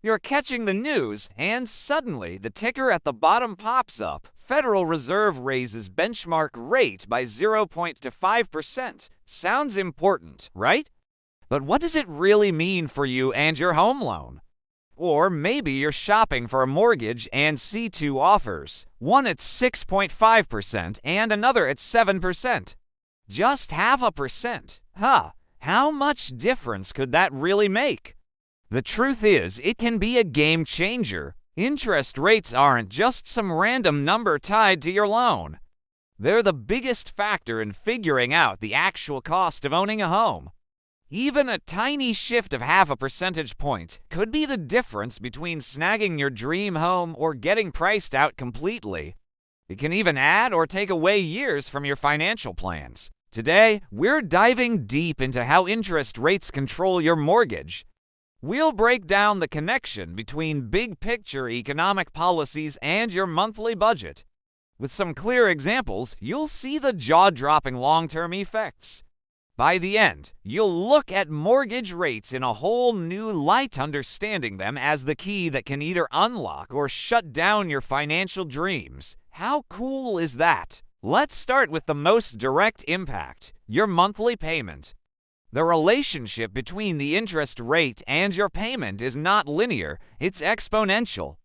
You're catching the news, and suddenly the ticker at the bottom pops up. Federal Reserve raises benchmark rate by 0.25%. Sounds important, right? But what does it really mean for you and your home loan? Or maybe you're shopping for a mortgage and see two offers, one at 6.5% and another at 7%. Just 0.5%. How much difference could that really make? The truth is, it can be a game changer. Interest rates aren't just some random number tied to your loan. They're the biggest factor in figuring out the actual cost of owning a home. Even a tiny shift of 0.5 percentage point could be the difference between snagging your dream home or getting priced out completely. It can even add or take away years from your financial plans. Today, we're diving deep into how interest rates control your mortgage. We'll break down the connection between big-picture economic policies and your monthly budget. With some clear examples, you'll see the jaw-dropping long-term effects. By the end, you'll look at mortgage rates in a whole new light, understanding them as the key that can either unlock or shut down your financial dreams. How cool is that? Let's start with the most direct impact, your monthly payment. The relationship between the interest rate and your payment is not linear, it's exponential.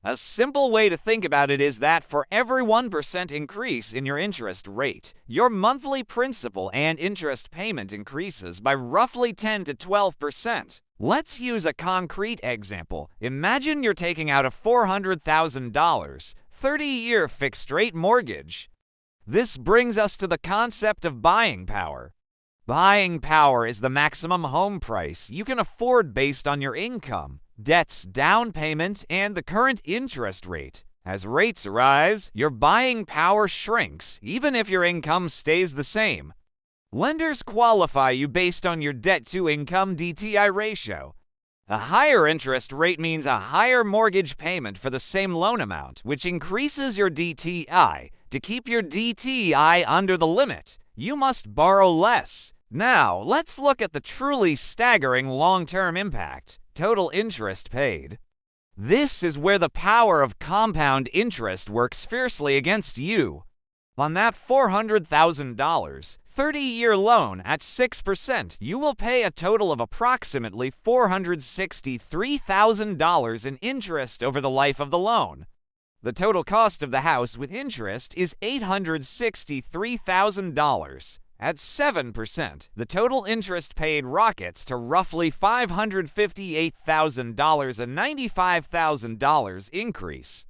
A simple way to think about it is that for every 1% increase in your interest rate, your monthly principal and interest payment increases by roughly 10 to 12%. Let's use a concrete example. Imagine you're taking out a $400,000, 30-year fixed-rate mortgage. This brings us to the concept of buying power. Buying power is the maximum home price you can afford based on your income, debts, down payment, and the current interest rate. As rates rise, your buying power shrinks, even if your income stays the same. Lenders qualify you based on your debt-to-income DTI ratio. A higher interest rate means a higher mortgage payment for the same loan amount, which increases your DTI. To keep your DTI under the limit, you must borrow less. Now, let's look at the truly staggering long-term impact, total interest paid. This is where the power of compound interest works fiercely against you. On that $400,000, 30-year loan at 6%, you will pay a total of approximately $463,000 in interest over the life of the loan. The total cost of the house with interest is $863,000. At 7%, the total interest paid rockets to roughly $558,000, a $95,000 increase.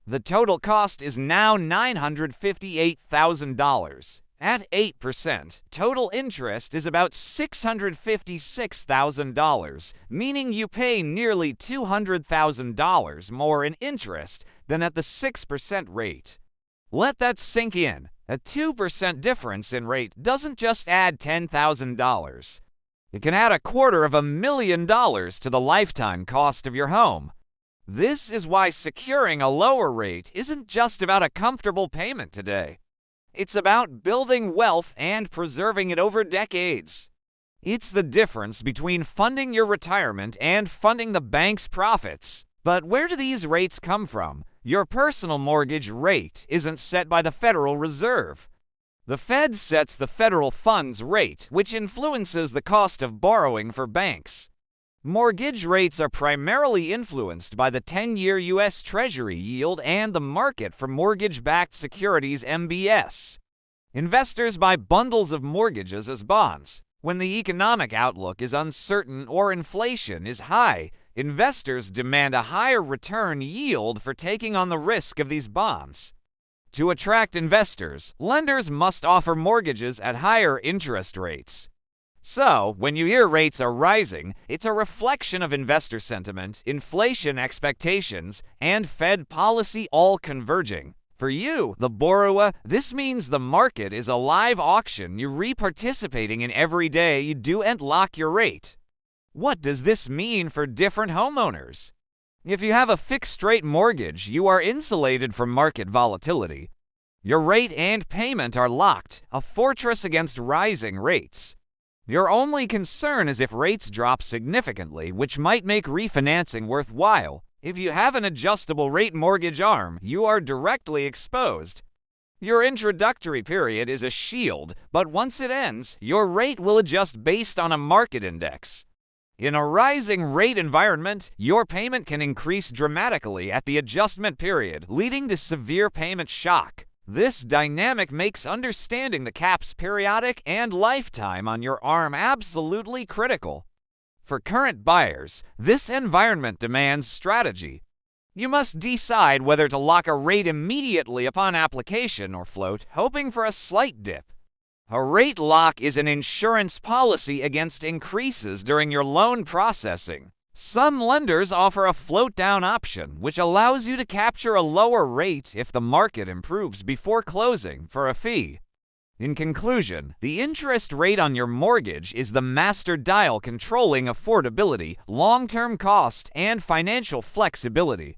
The total cost is now $958,000. At 8%, total interest is about $656,000, meaning you pay nearly $200,000 more in interest than at the 6% rate. Let that sink in. A 2% difference in rate doesn't just add $10,000. It can add $250,000 to the lifetime cost of your home. This is why securing a lower rate isn't just about a comfortable payment today. It's about building wealth and preserving it over decades. It's the difference between funding your retirement and funding the bank's profits. But where do these rates come from? Your personal mortgage rate isn't set by the Federal Reserve. The Fed sets the federal funds rate, which influences the cost of borrowing for banks. Mortgage rates are primarily influenced by the 10-year U.S. Treasury yield and the market for mortgage-backed securities (MBS). Investors buy bundles of mortgages as bonds. When the economic outlook is uncertain or inflation is high, investors demand a higher return yield for taking on the risk of these bonds. To attract investors, lenders must offer mortgages at higher interest rates. So, when you hear rates are rising, it's a reflection of investor sentiment, inflation expectations, and Fed policy all converging. For you, the borrower, this means the market is a live auction you're re-participating in every day you do and lock your rate. What does this mean for different homeowners? If you have a fixed-rate mortgage, you are insulated from market volatility. Your rate and payment are locked, a fortress against rising rates. Your only concern is if rates drop significantly, which might make refinancing worthwhile. If you have an adjustable rate mortgage arm, you are directly exposed. Your introductory period is a shield, but once it ends, your rate will adjust based on a market index. In a rising rate environment, your payment can increase dramatically at the adjustment period, leading to severe payment shock. This dynamic makes understanding the cap's periodic and lifetime on your arm absolutely critical. For current buyers, this environment demands strategy. You must decide whether to lock a rate immediately upon application or float, hoping for a slight dip. A rate lock is an insurance policy against increases during your loan processing. Some lenders offer a float-down option, which allows you to capture a lower rate if the market improves before closing for a fee. In conclusion, the interest rate on your mortgage is the master dial controlling affordability, long-term cost, and financial flexibility.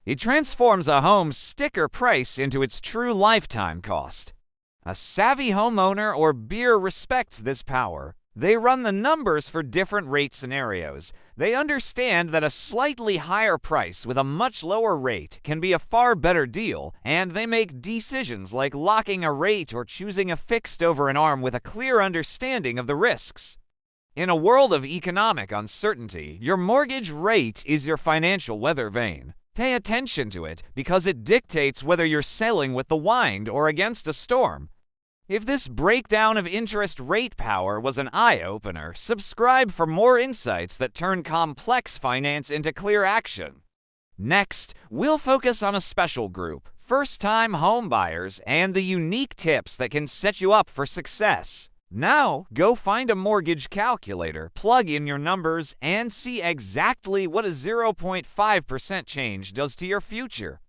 It transforms a home's sticker price into its true lifetime cost. A savvy homeowner or buyer respects this power. They run the numbers for different rate scenarios. They understand that a slightly higher price with a much lower rate can be a far better deal, and they make decisions like locking a rate or choosing a fixed over an arm with a clear understanding of the risks. In a world of economic uncertainty, your mortgage rate is your financial weather vane. Pay attention to it because it dictates whether you're sailing with the wind or against a storm. If this breakdown of interest rate power was an eye-opener, subscribe for more insights that turn complex finance into clear action. Next, we'll focus on a special group, first-time home buyers, and the unique tips that can set you up for success. Now, go find a mortgage calculator, plug in your numbers, and see exactly what a 0.5% change does to your future.